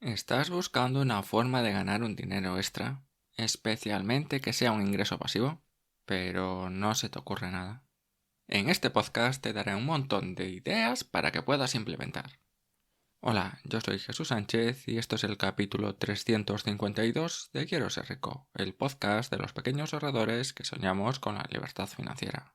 ¿Estás buscando una forma de ganar un dinero extra, especialmente que sea un ingreso pasivo? Pero no se te ocurre nada. En este podcast te daré un montón de ideas para que puedas implementar. Hola, yo soy Jesús Sánchez y esto es el capítulo 352 de Quiero ser rico, el podcast de los pequeños ahorradores que soñamos con la libertad financiera.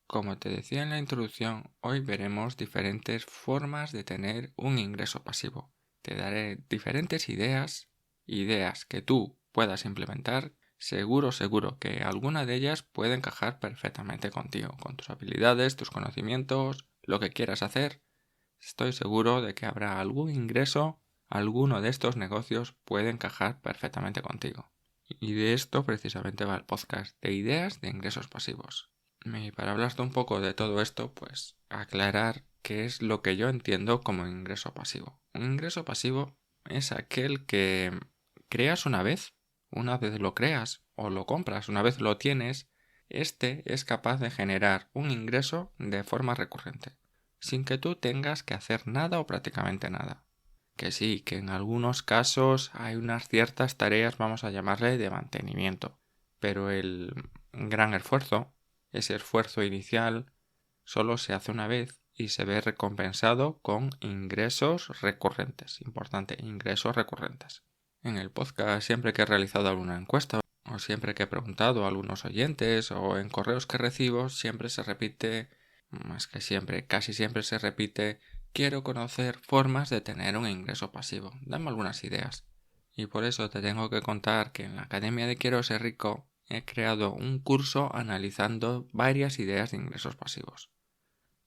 Como te decía en la introducción, hoy veremos diferentes formas de tener un ingreso pasivo. Te daré diferentes ideas que tú puedas implementar. Seguro que alguna de ellas puede encajar perfectamente contigo, con tus habilidades, tus conocimientos, lo que quieras hacer. Estoy seguro de que habrá algún ingreso, alguno de estos negocios puede encajar perfectamente contigo. Y de esto precisamente va el podcast, de ideas de ingresos pasivos. Y para hablarte un poco de todo esto, pues aclarar qué es lo que yo entiendo como ingreso pasivo. Un ingreso pasivo es aquel que creas una vez lo creas o lo compras, una vez lo tienes, este es capaz de generar un ingreso de forma recurrente, sin que tú tengas que hacer nada o prácticamente nada. Que sí, que en algunos casos hay unas ciertas tareas, vamos a llamarle, de mantenimiento, pero el gran esfuerzo, ese esfuerzo inicial, solo se hace una vez y se ve recompensado con ingresos recurrentes. Importante, ingresos recurrentes. En el podcast, siempre que he realizado alguna encuesta o siempre que he preguntado a algunos oyentes o en correos que recibo, siempre se repite, más que siempre, casi siempre se repite: quiero conocer formas de tener un ingreso pasivo. Dame algunas ideas. Y por eso te tengo que contar que en la Academia de Quiero ser rico he creado un curso analizando varias ideas de ingresos pasivos.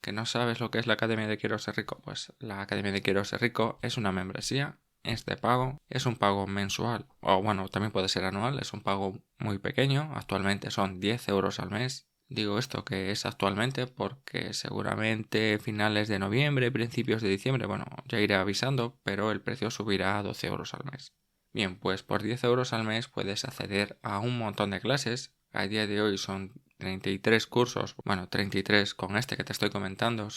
¿Que no sabes lo que es la Academia de Quiero ser rico? Pues la Academia de Quiero ser rico es una membresía, es de pago, es un pago mensual, o bueno, también puede ser anual, es un pago muy pequeño, actualmente son 10 euros al mes. Digo esto que es actualmente porque seguramente finales de noviembre, principios de diciembre, bueno, ya iré avisando, pero el precio subirá a 12 euros al mes. Bien, pues por 10 euros al mes puedes acceder a un montón de clases. A día de hoy son 33 cursos, bueno, 33 con este que te estoy comentando,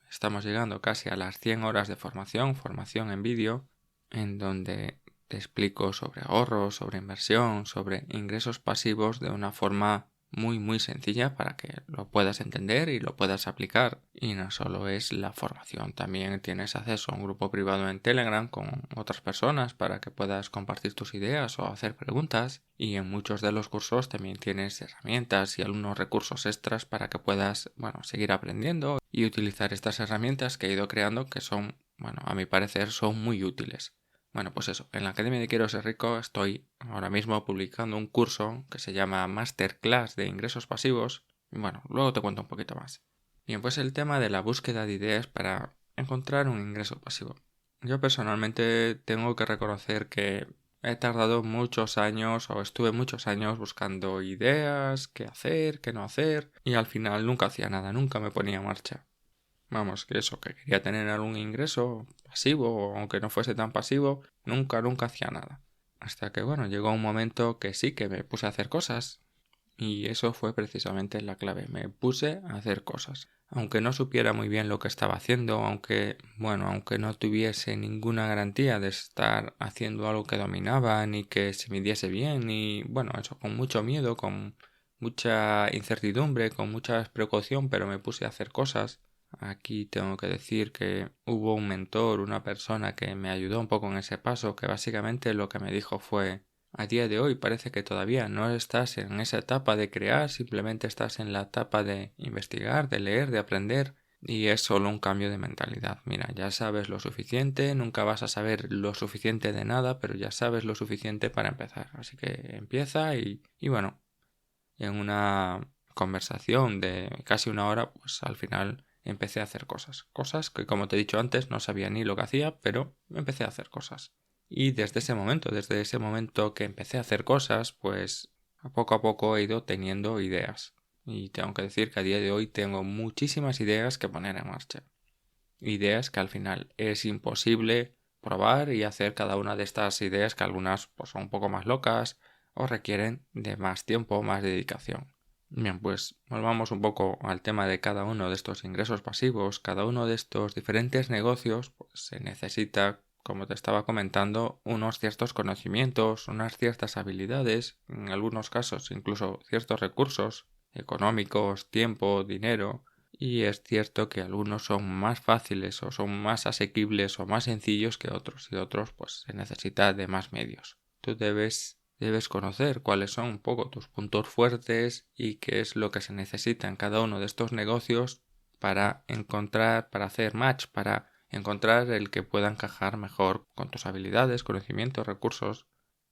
estamos llegando casi a las 100 horas de formación en vídeo, en donde te explico sobre ahorros, sobre inversión, sobre ingresos pasivos de una forma muy sencilla para que lo puedas entender y lo puedas aplicar. Y no solo es la formación, también tienes acceso a un grupo privado en Telegram con otras personas para que puedas compartir tus ideas o hacer preguntas. Y en muchos de los cursos también tienes herramientas y algunos recursos extras para que puedas, seguir aprendiendo y utilizar estas herramientas que he ido creando, que son, a mi parecer, son muy útiles. Bueno, pues eso, en la Academia de Quiero ser rico estoy ahora mismo publicando un curso que se llama Masterclass de ingresos pasivos. Bueno, luego te cuento un poquito más. Bien, pues el tema de la búsqueda de ideas para encontrar un ingreso pasivo. Yo personalmente tengo que reconocer que he tardado muchos años o estuve muchos años buscando ideas, qué hacer, qué no hacer, y al final nunca hacía nada, nunca me ponía en marcha. Vamos, que eso, que quería tener algún ingreso pasivo, aunque no fuese tan pasivo, nunca hacía nada. Hasta que, llegó un momento que sí que me puse a hacer cosas. Y eso fue precisamente la clave. Me puse a hacer cosas. Aunque no supiera muy bien lo que estaba haciendo, aunque no tuviese ninguna garantía de estar haciendo algo que dominaba, ni que se midiese bien, y eso, con mucho miedo, con mucha incertidumbre, con mucha precaución, pero me puse a hacer cosas. Aquí tengo que decir que hubo un mentor, una persona que me ayudó un poco en ese paso, que básicamente lo que me dijo fue: a día de hoy parece que todavía no estás en esa etapa de crear, simplemente estás en la etapa de investigar, de leer, de aprender, y es solo un cambio de mentalidad. Mira, ya sabes lo suficiente, nunca vas a saber lo suficiente de nada, pero ya sabes lo suficiente para empezar. Así que empieza y bueno, en una conversación de casi una hora, pues al final empecé a hacer cosas que, como te he dicho antes, no sabía ni lo que hacía, pero empecé a hacer cosas. Y desde ese momento que empecé a hacer cosas, pues a poco he ido teniendo ideas. Y tengo que decir que a día de hoy tengo muchísimas ideas que poner en marcha. Ideas que al final es imposible probar y hacer cada una de estas ideas, que algunas pues son un poco más locas o requieren de más tiempo, más dedicación. Bien, pues volvamos un poco al tema de cada uno de estos ingresos pasivos. Cada uno de estos diferentes negocios pues se necesita, como te estaba comentando, unos ciertos conocimientos, unas ciertas habilidades, en algunos casos incluso ciertos recursos económicos, tiempo, dinero, y es cierto que algunos son más fáciles o son más asequibles o más sencillos que otros, y otros pues se necesita de más medios. Tú debes conocer cuáles son un poco tus puntos fuertes y qué es lo que se necesita en cada uno de estos negocios para hacer match, para encontrar el que pueda encajar mejor con tus habilidades, conocimientos, recursos.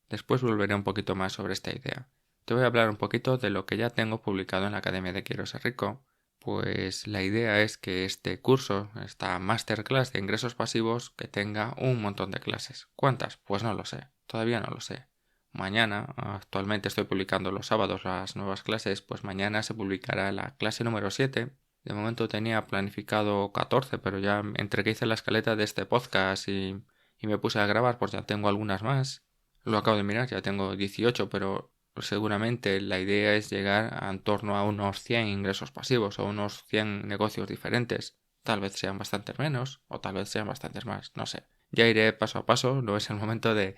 Después volveré un poquito más sobre esta idea. Te voy a hablar un poquito de lo que ya tengo publicado en la Academia de Quiero Ser Rico. Pues la idea es que este curso, esta masterclass de ingresos pasivos, que tenga un montón de clases. ¿Cuántas? Pues no lo sé. Todavía no lo sé. Mañana, actualmente estoy publicando los sábados las nuevas clases, pues mañana se publicará la clase número 7. De momento tenía planificado 14, pero ya entre que hice la escaleta de este podcast y me puse a grabar, pues ya tengo algunas más. Lo acabo de mirar, ya tengo 18, pero seguramente la idea es llegar a en torno a unos 100 ingresos pasivos o unos 100 negocios diferentes. Tal vez sean bastantes menos o tal vez sean bastantes más, no sé. Ya iré paso a paso, no es el momento de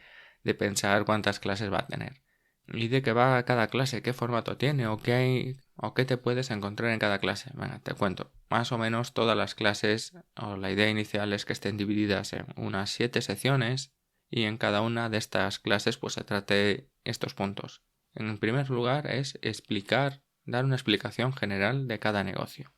pensar cuántas clases va a tener. ¿Y de qué va cada clase? ¿Qué formato tiene? ¿O qué hay? ¿O qué te puedes encontrar en cada clase? Venga, te cuento. Más o menos todas las clases, o la idea inicial es que estén divididas en unas 7 secciones y en cada una de estas clases pues se trate estos puntos. En primer lugar es dar una explicación general de cada negocio.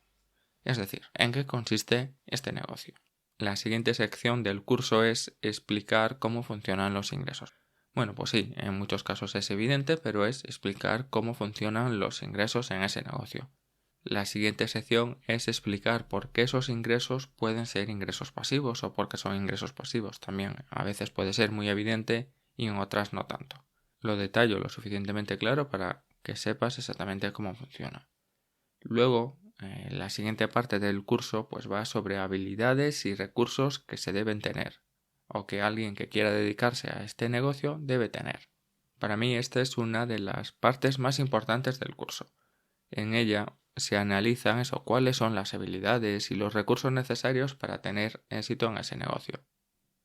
Es decir, en qué consiste este negocio. La siguiente sección del curso es explicar cómo funcionan los ingresos. Bueno, pues sí, en muchos casos es evidente, pero es explicar cómo funcionan los ingresos en ese negocio. La siguiente sección es explicar por qué esos ingresos pueden ser ingresos pasivos o por qué son ingresos pasivos. También a veces puede ser muy evidente y en otras no tanto. Lo detallo lo suficientemente claro para que sepas exactamente cómo funciona. Luego, la siguiente parte del curso pues va sobre habilidades y recursos que se deben tener o que alguien que quiera dedicarse a este negocio debe tener. Para mí esta es una de las partes más importantes del curso. En ella se analizan cuáles son las habilidades y los recursos necesarios para tener éxito en ese negocio.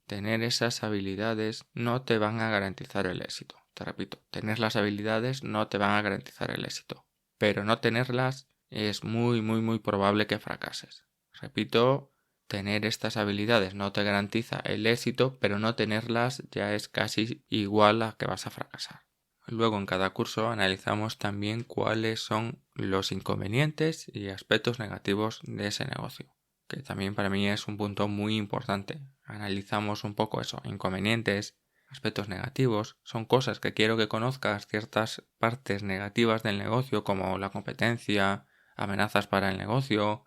Tener esas habilidades no te van a garantizar el éxito. Te repito, tener las habilidades no te van a garantizar el éxito, pero no tenerlas es muy probable que fracases. Repito, tener estas habilidades no te garantiza el éxito, pero no tenerlas ya es casi igual a que vas a fracasar. Luego en cada curso analizamos también cuáles son los inconvenientes y aspectos negativos de ese negocio, que también para mí es un punto muy importante. Analizamos un poco eso, inconvenientes, aspectos negativos, son cosas que quiero que conozcas, ciertas partes negativas del negocio como la competencia, amenazas para el negocio.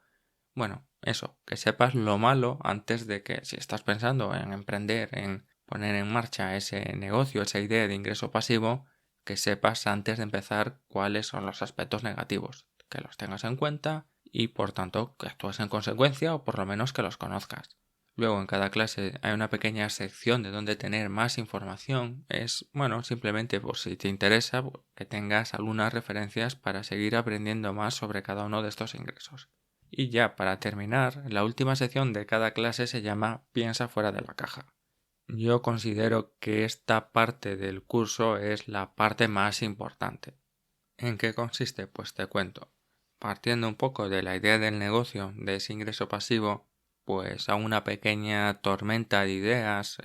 Bueno, eso, que sepas lo malo antes de que, si estás pensando en emprender, en poner en marcha ese negocio, esa idea de ingreso pasivo, que sepas antes de empezar cuáles son los aspectos negativos, que los tengas en cuenta y por tanto que actúes en consecuencia o por lo menos que los conozcas. Luego en cada clase hay una pequeña sección de donde tener más información. Es, bueno, simplemente por si te interesa que tengas algunas referencias para seguir aprendiendo más sobre cada uno de estos ingresos. Y ya para terminar, la última sección de cada clase se llama Piensa fuera de la caja. Yo considero que esta parte del curso es la parte más importante. ¿En qué consiste? Pues te cuento. Partiendo un poco de la idea del negocio, de ese ingreso pasivo, pues a una pequeña tormenta de ideas,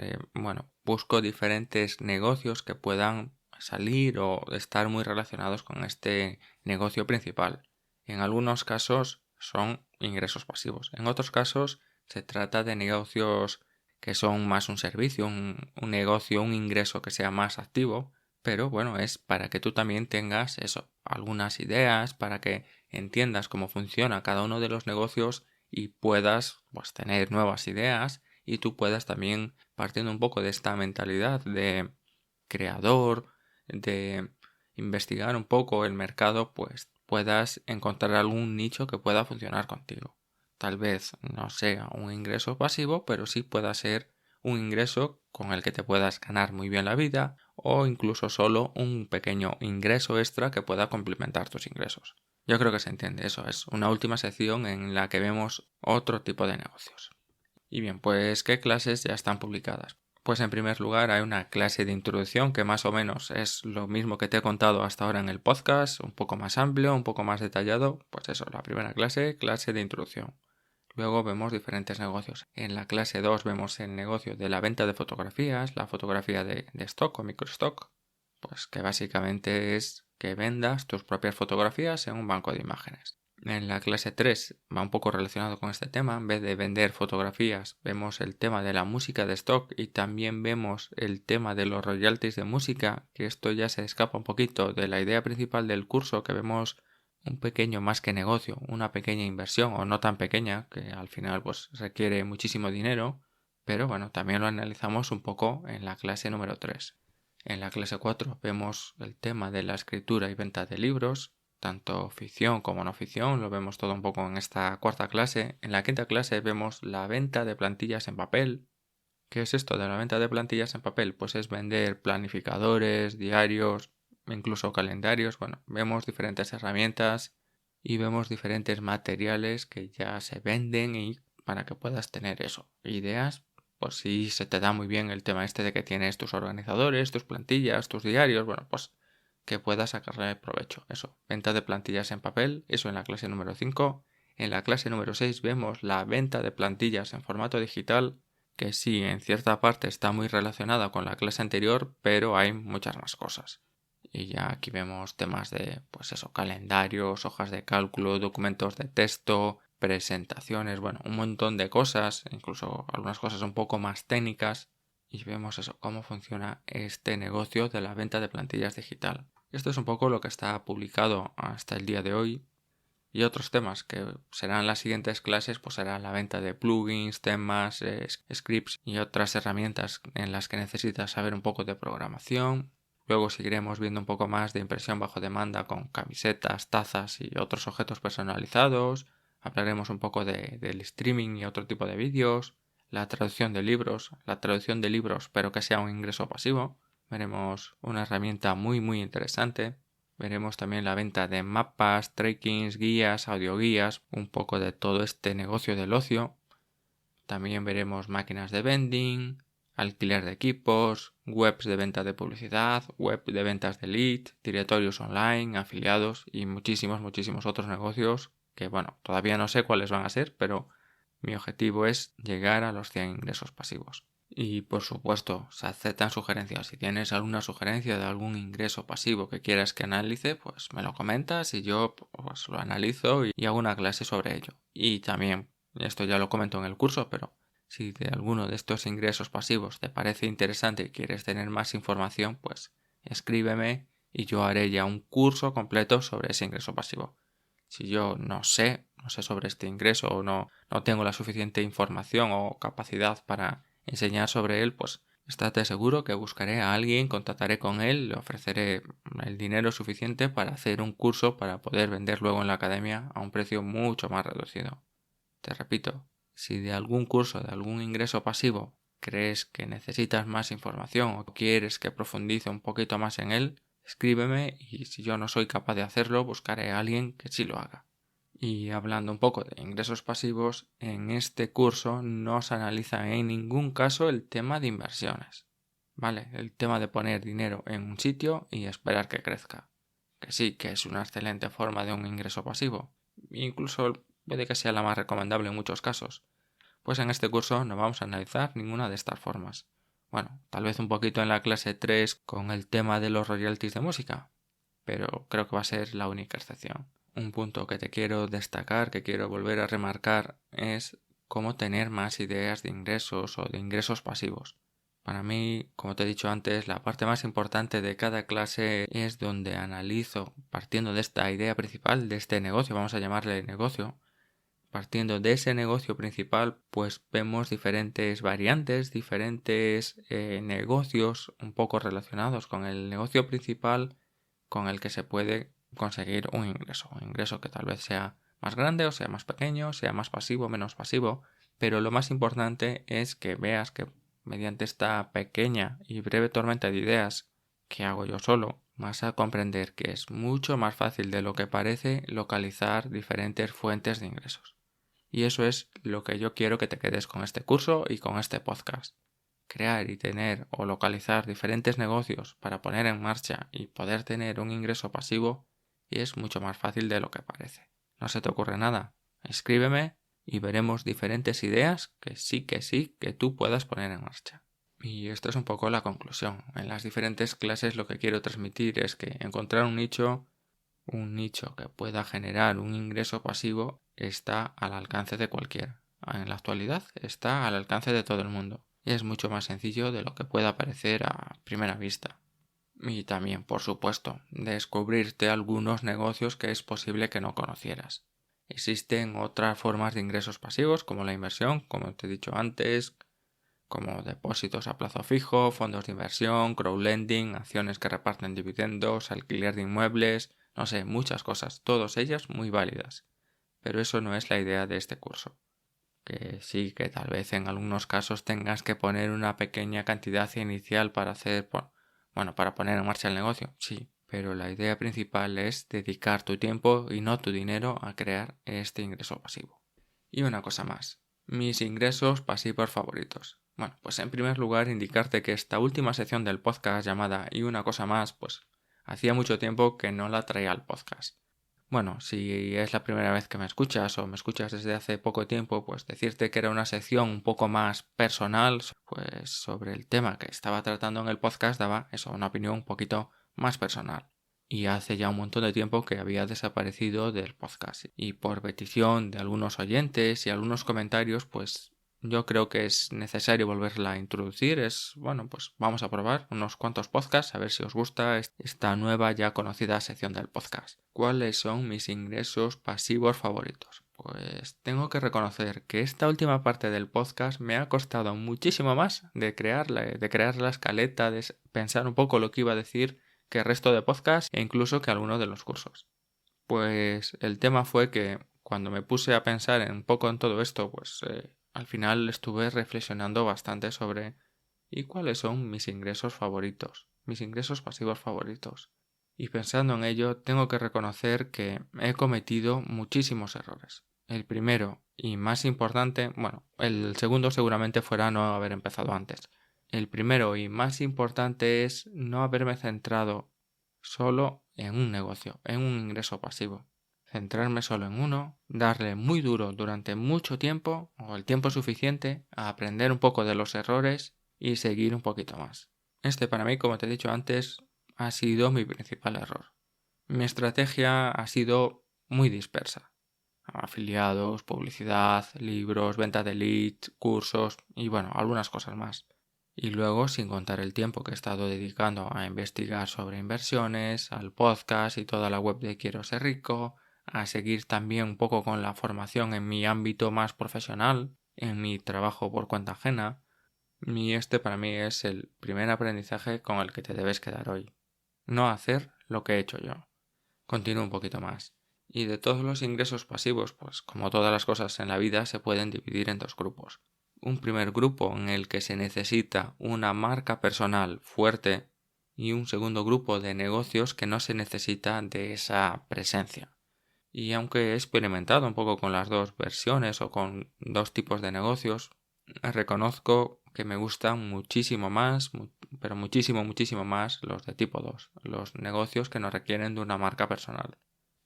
busco diferentes negocios que puedan salir o estar muy relacionados con este negocio principal. En algunos casos son ingresos pasivos, en otros casos se trata de negocios que son más un servicio, un negocio, un ingreso que sea más activo, pero bueno, es para que tú también tengas algunas ideas, para que entiendas cómo funciona cada uno de los negocios y puedas tener nuevas ideas y tú puedas también, partiendo un poco de esta mentalidad de creador, de investigar un poco el mercado, pues puedas encontrar algún nicho que pueda funcionar contigo. Tal vez no sea un ingreso pasivo, pero sí pueda ser un ingreso con el que te puedas ganar muy bien la vida o incluso solo un pequeño ingreso extra que pueda complementar tus ingresos. Yo creo que se entiende, eso es una última sección en la que vemos otro tipo de negocios. Y bien, pues ¿qué clases ya están publicadas? Pues en primer lugar hay una clase de introducción que más o menos es lo mismo que te he contado hasta ahora en el podcast, un poco más amplio, un poco más detallado. Pues eso, la primera clase de introducción. Luego vemos diferentes negocios. En la clase 2 vemos el negocio de la venta de fotografías, la fotografía de stock o microstock, pues que básicamente es que vendas tus propias fotografías en un banco de imágenes. En la clase 3 va un poco relacionado con este tema. En vez de vender fotografías, vemos el tema de la música de stock y también vemos el tema de los royalties de música, que esto ya se escapa un poquito de la idea principal del curso, que vemos un pequeño más que negocio, una pequeña inversión o no tan pequeña, que al final pues requiere muchísimo dinero, pero bueno, también lo analizamos un poco en la clase número 3. En la clase 4 vemos el tema de la escritura y venta de libros, tanto ficción como no ficción, lo vemos todo un poco en esta cuarta clase. En la quinta clase vemos la venta de plantillas en papel. ¿Qué es esto de la venta de plantillas en papel? Pues es vender planificadores, diarios, incluso calendarios. Bueno, vemos diferentes herramientas y vemos diferentes materiales que ya se venden y para que puedas tener eso, ideas. Pues si se te da muy bien el tema este de que tienes tus organizadores, tus plantillas, tus diarios, bueno, pues que puedas sacarle provecho. Eso, venta de plantillas en papel, eso en la clase número 5. En la clase número 6 vemos la venta de plantillas en formato digital, que sí, en cierta parte está muy relacionada con la clase anterior, pero hay muchas más cosas. Y ya aquí vemos temas de, pues eso, calendarios, hojas de cálculo, documentos de texto, presentaciones, bueno, un montón de cosas, incluso algunas cosas un poco más técnicas. Y vemos eso, cómo funciona este negocio de la venta de plantillas digital. Esto es un poco lo que está publicado hasta el día de hoy. Y otros temas que serán las siguientes clases, pues será la venta de plugins, temas, scripts y otras herramientas en las que necesitas saber un poco de programación. Luego seguiremos viendo un poco más de impresión bajo demanda con camisetas, tazas y otros objetos personalizados. Hablaremos un poco del streaming y otro tipo de vídeos. La traducción de libros, pero que sea un ingreso pasivo. Veremos una herramienta muy interesante. Veremos también la venta de mapas, trackings, guías, audioguías, un poco de todo este negocio del ocio. También veremos máquinas de vending, alquiler de equipos, webs de venta de publicidad, web de ventas de lead, directorios online, afiliados y muchísimos otros negocios que, bueno, todavía no sé cuáles van a ser, pero mi objetivo es llegar a los 100 ingresos pasivos. Y por supuesto, se aceptan sugerencias. Si tienes alguna sugerencia de algún ingreso pasivo que quieras que analice, pues me lo comentas y yo pues lo analizo y hago una clase sobre ello. Y también, esto ya lo comento en el curso, pero si de alguno de estos ingresos pasivos te parece interesante y quieres tener más información, pues escríbeme y yo haré ya un curso completo sobre ese ingreso pasivo. Si yo no sé sobre este ingreso o no tengo la suficiente información o capacidad para enseñar sobre él, pues estate seguro que buscaré a alguien, contactaré con él, le ofreceré el dinero suficiente para hacer un curso para poder vender luego en la academia a un precio mucho más reducido. Te repito, si de algún curso, de algún ingreso pasivo, crees que necesitas más información o quieres que profundice un poquito más en él, escríbeme y si yo no soy capaz de hacerlo, buscaré a alguien que sí lo haga. Y hablando un poco de ingresos pasivos, en este curso no se analiza en ningún caso el tema de inversiones. ¿Vale? El tema de poner dinero en un sitio y esperar que crezca. Que sí, que es una excelente forma de un ingreso pasivo. Incluso puede que sea la más recomendable en muchos casos. Pues en este curso no vamos a analizar ninguna de estas formas. Bueno, tal vez un poquito en la clase 3 con el tema de los royalties de música, pero creo que va a ser la única excepción. Un punto que te quiero destacar, que quiero volver a remarcar, es cómo tener más ideas de ingresos o de ingresos pasivos. Para mí, como te he dicho antes, la parte más importante de cada clase es donde analizo, partiendo de esta idea principal, de este negocio, vamos a llamarle negocio. Partiendo de ese negocio principal, pues vemos diferentes variantes, diferentes negocios un poco relacionados con el negocio principal con el que se puede conseguir un ingreso que tal vez sea más grande o sea más pequeño, sea más pasivo o menos pasivo, pero lo más importante es que veas que mediante esta pequeña y breve tormenta de ideas que hago yo solo, vas a comprender que es mucho más fácil de lo que parece localizar diferentes fuentes de ingresos. Y eso es lo que yo quiero que te quedes con este curso y con este podcast. crear y tener o localizar diferentes negocios para poner en marcha y poder tener un ingreso pasivo es mucho más fácil de lo que parece. ¿No se te ocurre nada? Escríbeme y veremos diferentes ideas que tú puedas poner en marcha. Y esto es un poco la conclusión. En las diferentes clases lo que quiero transmitir es que encontrar un nicho que pueda generar un ingreso pasivo está al alcance de cualquiera. En la actualidad está al alcance de todo el mundo. Y es mucho más sencillo de lo que pueda parecer a primera vista. Y también, por supuesto, descubrirte algunos negocios que es posible que no conocieras. Existen otras formas de ingresos pasivos como la inversión, como te he dicho antes, como depósitos a plazo fijo, fondos de inversión, crowdlending, acciones que reparten dividendos, alquiler de inmuebles, no sé, muchas cosas, todas ellas muy válidas. Pero eso no es la idea de este curso. Que sí, que tal vez en algunos casos tengas que poner una pequeña cantidad inicial para para poner en marcha el negocio, sí, pero la idea principal es dedicar tu tiempo y no tu dinero a crear este ingreso pasivo. Y una cosa más, mis ingresos pasivos favoritos. Bueno, pues en primer lugar indicarte que esta última sección del podcast llamada Y una cosa más, pues hacía mucho tiempo que no la traía al podcast. Bueno, si es la primera vez que me escuchas o me escuchas desde hace poco tiempo, pues decirte que era una sección un poco más personal, pues sobre el tema que estaba tratando en el podcast daba eso, una opinión un poquito más personal. Y hace ya un montón de tiempo que había desaparecido del podcast. Y por petición de algunos oyentes y algunos comentarios, pues yo creo que es necesario volverla a introducir. Pues vamos a probar unos cuantos podcasts a ver si os gusta esta nueva ya conocida sección del podcast. ¿Cuáles son mis ingresos pasivos favoritos? Pues tengo que reconocer que esta última parte del podcast me ha costado muchísimo más de crear la escaleta, de pensar un poco lo que iba a decir que el resto de podcasts e incluso que algunos de los cursos. Pues el tema fue que cuando me puse a pensar un poco en todo esto, al final estuve reflexionando bastante sobre ¿y cuáles son mis ingresos favoritos? Mis ingresos pasivos favoritos. Y pensando en ello, tengo que reconocer que he cometido muchísimos errores. El primero y más importante, el segundo seguramente fuera no haber empezado antes. El primero y más importante es no haberme centrado solo en un negocio, en un ingreso pasivo. Centrarme solo en uno, darle muy duro durante mucho tiempo o el tiempo suficiente a aprender un poco de los errores y seguir un poquito más. Este para mí, como te he dicho antes, ha sido mi principal error. Mi estrategia ha sido muy dispersa. Afiliados, publicidad, libros, venta de leads, cursos y algunas cosas más. Y luego, sin contar el tiempo que he estado dedicando a investigar sobre inversiones, al podcast y toda la web de Quiero Ser Rico, a seguir también un poco con la formación en mi ámbito más profesional, en mi trabajo por cuenta ajena. Y este para mí es el primer aprendizaje con el que te debes quedar hoy. No hacer lo que he hecho yo. Continúo un poquito más. Y de todos los ingresos pasivos, pues como todas las cosas en la vida, se pueden dividir en dos grupos. Un primer grupo en el que se necesita una marca personal fuerte y un segundo grupo de negocios que no se necesita de esa presencia. Y aunque he experimentado un poco con las dos versiones o con dos tipos de negocios, reconozco que me gustan muchísimo más, pero muchísimo más los de tipo 2, los negocios que no requieren de una marca personal.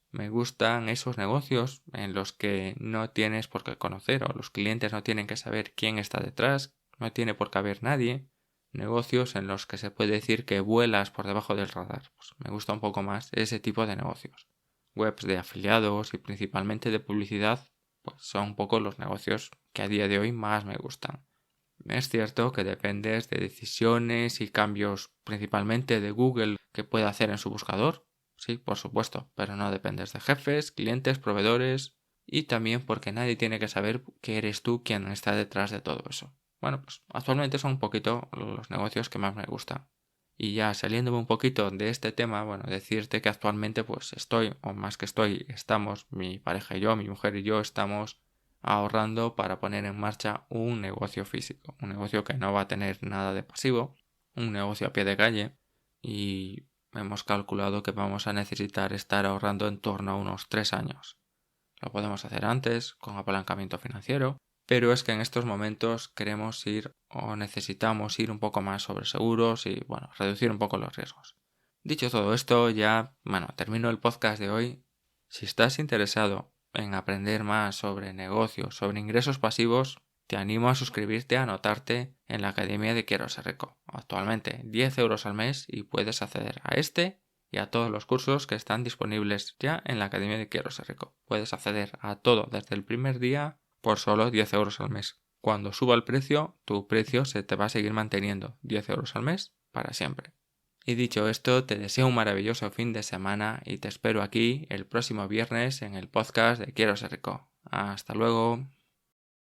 Me gustan esos negocios en los que no tienes por qué conocer o los clientes no tienen que saber quién está detrás, no tiene por qué haber nadie. Negocios en los que se puede decir que vuelas por debajo del radar. Pues me gusta un poco más ese tipo de negocios. Webs de afiliados y principalmente de publicidad, pues son un poco los negocios que a día de hoy más me gustan. Es cierto que dependes de decisiones y cambios principalmente de Google que puede hacer en su buscador. Sí, por supuesto, pero no dependes de jefes, clientes, proveedores y también porque nadie tiene que saber que eres tú quien está detrás de todo eso. Pues actualmente son un poquito los negocios que más me gustan. Y ya saliéndome un poquito de este tema, decirte que actualmente estamos, mi pareja y yo, mi mujer y yo estamos ahorrando para poner en marcha un negocio físico, un negocio que no va a tener nada de pasivo, un negocio a pie de calle y hemos calculado que vamos a necesitar estar ahorrando en torno a unos 3 años. Lo podemos hacer antes, con apalancamiento financiero, pero es que en estos momentos queremos ir o necesitamos ir un poco más sobre seguros y, reducir un poco los riesgos. Dicho todo esto, ya, termino el podcast de hoy. Si estás interesado en aprender más sobre negocios, sobre ingresos pasivos, te animo a suscribirte, a anotarte en la Academia de Quiero Ser Rico. Actualmente 10 euros al mes y puedes acceder a este y a todos los cursos que están disponibles ya en la Academia de Quiero Ser Rico. Puedes acceder a todo desde el primer día por solo 10 euros al mes. Cuando suba el precio, tu precio se te va a seguir manteniendo 10 euros al mes para siempre. Y dicho esto, te deseo un maravilloso fin de semana y te espero aquí el próximo viernes en el podcast de Quiero Ser Rico. Hasta luego.